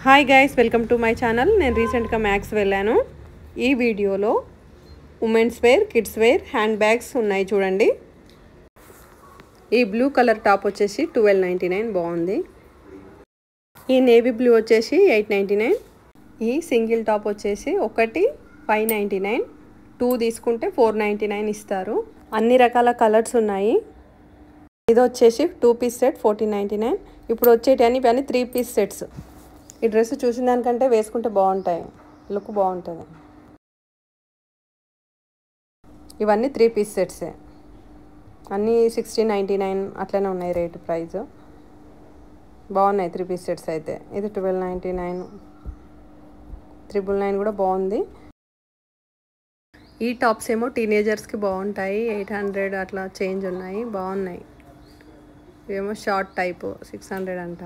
Hi guys, welcome to my channel. నేను రీసెంట్గా Max వెళ్ళాను. ఈ వీడియోలో women's wear, kids wear, hand bags ఉన్నాయి చూడండి. ఈ బ్లూ కలర్ టాప్ వచ్చేసి 12.99 బాగుంది. ఈ నేవీ బ్లూ వచ్చేసి 8.99. ఈ సింగిల్ టాప్ వచ్చేసి ఒకటి 5.99, 2 తీసుకుంటే 4.99 ఇస్తారు. అన్ని రకాల కలర్స్ ఉన్నాయి. ఇది వచ్చేసి 2 పీస్ సెట్ 14.99. ఇప్పుడు వచ్చేటివన్నీ 3 పీస్ సెట్స్. ఈ డ్రెస్ చూసిన దానికంటే వేసుకుంటే బాగుంటాయి, లుక్ బాగుంటుంది. ఇవన్నీ 3 పీస్ సెట్సే, అన్నీ 16.99 అట్లనే ఉన్నాయి రేటు, ప్రైస్ బాగున్నాయి. 3 పీస్ సెట్స్ అయితే ఇది 12.99, 999 కూడా బాగుంది. ఈ టాప్స్ ఏమో టీనేజర్స్కి బాగుంటాయి, 800 అట్లా చేంజ్ ఉన్నాయి, బాగున్నాయి. ఇవేమో షార్ట్ టైపు 600 అంట.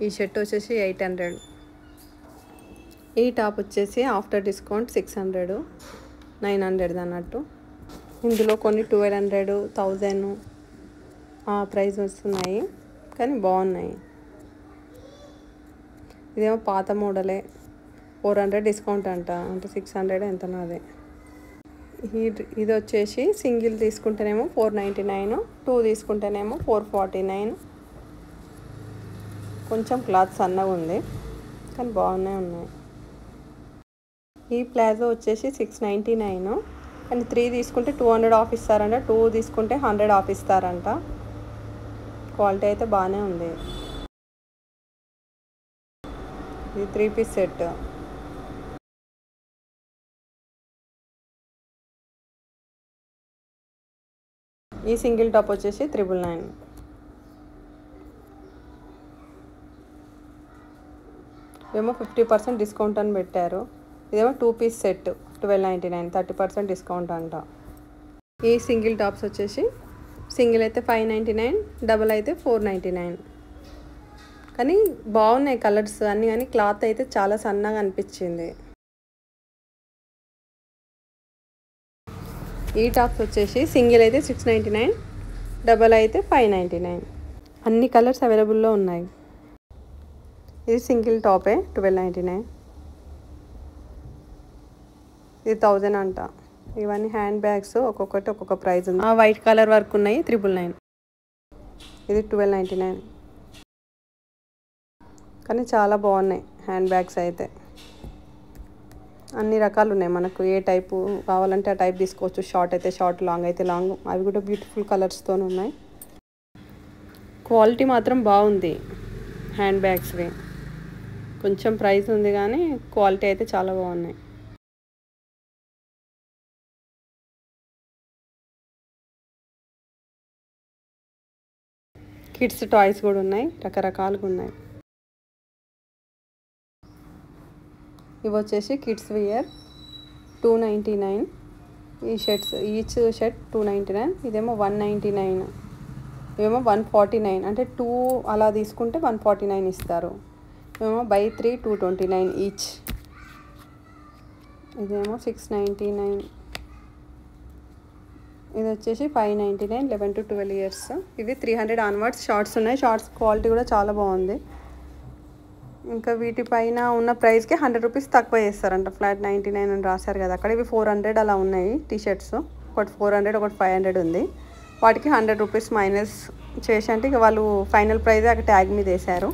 ఈ షర్ట్ వచ్చేసి 800. ఈ టాప్ వచ్చేసి ఆఫ్టర్ డిస్కౌంట్ 600, 900 అన్నట్టు. ఇందులో కొన్ని 1200, 1000 ఆ ప్రైస్ వస్తున్నాయి, కానీ బాగున్నాయి. ఇదేమో పాత మోడలే, 400 డిస్కౌంట్ అంట, అంటే 600 ఎంతనో అదే. ఇది వచ్చేసి సింగిల్ తీసుకుంటేనేమో 499, 2 తీసుకుంటేనేమో 449. కొంచెం క్లాత్ సన్నగా ఉంది, కానీ ఉన్నాయి. ఈ ప్లాజో వచ్చేసి 699, కానీ 3 తీసుకుంటే 200 ఆఫ్ ఇస్తారంట, 2 తీసుకుంటే 100 ఆఫ్ ఇస్తారంట. క్వాలిటీ అయితే బాగానే ఉంది. ఇది 3 పీస్ సెట్. ఈ సింగిల్ టాప్ వచ్చేసి 999. ఏమో 50% డిస్కౌంట్ అని పెట్టారు. ఇదేమో 2 పీస్ సెట్ 12.99, 30% డిస్కౌంట్ అంట. ఈ సింగిల్ టాప్స్ వచ్చేసి సింగిల్ అయితే 5.99, డబుల్ అయితే 4.99. కానీ బాగున్నాయి కలర్స్ అన్నీ, కానీ క్లాత్ అయితే చాలా సన్నగా అనిపించింది. ఈ టాప్స్ వచ్చేసి సింగిల్ అయితే 6.99, డబల్ అయితే 5.99. అన్ని కలర్స్ అవైలబుల్లో ఉన్నాయి. ఇది సింగిల్ టాపే 12.99, ఇది 1000 అంట. ఇవన్నీ హ్యాండ్ బ్యాగ్స్, ఒక్కొక్కటి ఒక్కొక్క ప్రైస్ ఉంది. వైట్ కలర్ వర్క్ ఉన్నాయి 999, ఇది 12.99. కానీ చాలా బాగున్నాయి హ్యాండ్ బ్యాగ్స్ అయితే. అన్ని రకాలు ఉన్నాయి, మనకు ఏ టైపు కావాలంటే ఆ టైప్ తీసుకోవచ్చు. షార్ట్ అయితే షార్ట్, లాంగ్ అయితే లాంగ్. అవి కూడా బ్యూటిఫుల్ కలర్స్తో ఉన్నాయి. క్వాలిటీ మాత్రం బాగుంది హ్యాండ్ బ్యాగ్స్వి. కొంచెం ప్రైస్ ఉంది, కానీ క్వాలిటీ అయితే చాలా బాగున్నాయి. కిడ్స్ టాయ్స్ కూడా ఉన్నాయి, రకరకాలుగా ఉన్నాయి. ఇవి వచ్చేసి కిడ్స్ వియర్ 299. ఈ షర్ట్స్ ఈచ్ షర్ట్ 299, ఇదేమో 199, ఇవేమో 149. అంటే 2 అలా తీసుకుంటే 149 ఇస్తారు. ఇవేమో బై 3 229 ఈచ్. ఇదేమో 699. ఇది వచ్చేసి 599, 11 to 12 years. ఇవి 300 ఆన్వర్డ్స్ షార్ట్స్ ఉన్నాయి. షార్ట్స్ క్వాలిటీ కూడా చాలా బాగుంది. ఇంకా వీటిపైన ఉన్న ప్రైస్కి 100 రూపీస్ తక్కువ చేస్తారంట. ఫ్లాట్ 99 అని రాశారు కదా అక్కడ. ఇవి 400 అలా ఉన్నాయి టీషర్ట్స్. ఒకటి 400, ఒకటి 500 ఉంది. వాటికి 100 రూపీస్ మైనస్ చేసి, అంటే ఇక వాళ్ళు ఫైనల్ ప్రైజ్ అక్కడ ట్యాగ్ మీద వేశారు.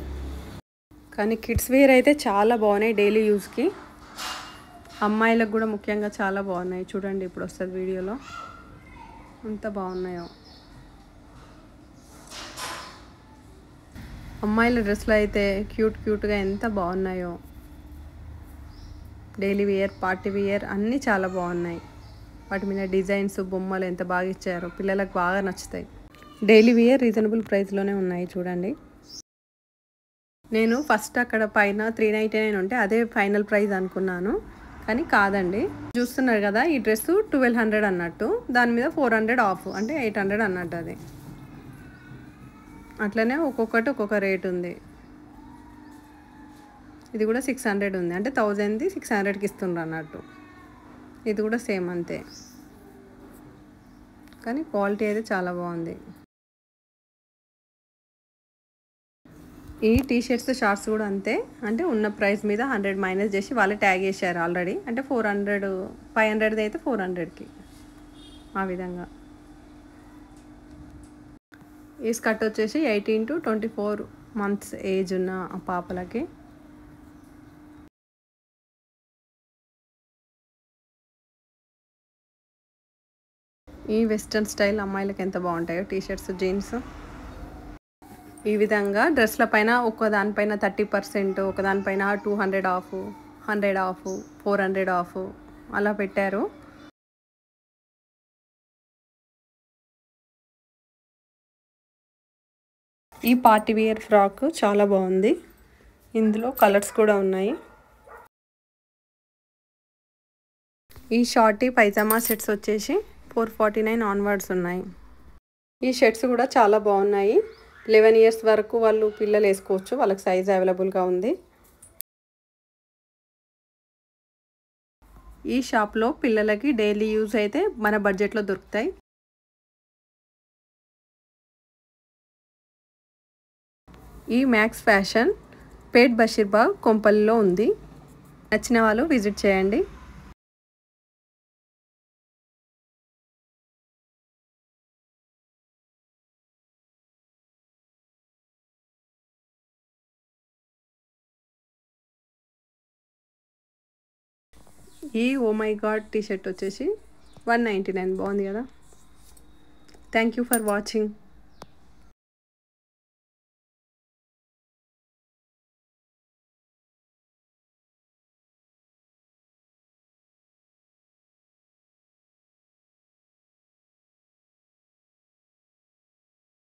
కానీ కిడ్స్ వేర్ అయితే చాలా బాగున్నాయి డైలీ యూస్కి. అమ్మాయిలకు కూడా ముఖ్యంగా చాలా బాగున్నాయి. చూడండి, ఇప్పుడు వస్తుంది వీడియోలో ఎంత బాగున్నాయో. అమ్మాయిల డ్రెస్సులు అయితే క్యూట్గా ఎంత బాగున్నాయో. డైలీ వేర్, పార్టీ వేర్ అన్నీ చాలా బాగున్నాయి. వాటి మీద డిజైన్స్, బొమ్మలు ఎంత బాగా ఇచ్చారో, పిల్లలకు బాగా నచ్చుతాయి. డైలీ వేర్ రీజనబుల్ ప్రైస్లోనే ఉన్నాయి చూడండి. నేను ఫస్ట్ అక్కడ పైన 399 ఉంటే అదే ఫైనల్ ప్రైస్ అనుకున్నాను, కానీ కాదండి. చూస్తున్నారు కదా, ఈ డ్రెస్ 1200 అన్నట్టు, దాని మీద 400 ఆఫ్, అంటే 800 అన్నట్టు. అది అట్లనే ఒక్కొక్కటి ఒక్కొక్క రేట్ ఉంది. ఇది కూడా 600 ఉంది, అంటే 1000ది 600కి ఇస్తుండ్రు అన్నట్టు. ఇది కూడా సేమ్ అంతే, కానీ క్వాలిటీ అయితే చాలా బాగుంది. ఈ టీ షర్ట్స్ షార్ట్స్ కూడా అంతే, అంటే ఉన్న ప్రైస్ మీద 100 మైనస్ చేసి వాళ్ళే ట్యాగ్ చేశారు ఆల్రెడీ. అంటే 400, 500ది అయితే 400కి ఆ విధంగా. ఈ స్కర్ట్ వచ్చేసి 18 to 24 months ఏజ్ ఉన్న పాపలకి. ఈ వెస్ట్రన్ స్టైల్ అమ్మాయిలకి ఎంత బాగుంటాయో టీ షర్ట్స్, జీన్స్. ఈ విధంగా డ్రెస్ల పైన ఒకదానిపైన 30%, ఒకదానిపైన 200 ఆఫ్, 100 ఆఫ్, 400 ఆఫ్ అలా పెట్టారు. ఈ పార్టీ వేర్ ఫ్రాక్ చాలా బాగుంది. ఇందులో కలర్స్ కూడా ఉన్నాయి. ఈ షార్టీ పైజామా సెట్స్ వచ్చేసి 449 ఆన్వర్డ్స్ ఉన్నాయి. ఈ షర్ట్స్ కూడా చాలా బాగున్నాయి. 11 years వరకు వాళ్ళు పిల్లలు వేసుకోవచ్చు, వాళ్ళకి సైజ్ అవైలబుల్గా ఉంది. ఈ షాప్లో పిల్లలకి డైలీ యూజ్ అయితే మన బడ్జెట్లో దొరుకుతాయి. ఈ మ్యాక్స్ ఫ్యాషన్ పేట్ బషీర్బాగ్ కొంపల్లిలో ఉంది. నచ్చిన వాళ్ళు విజిట్ చేయండి. ఈ oh my god T shirt వచ్చేసి 199, బాగుంది కదా. Thank you for watching.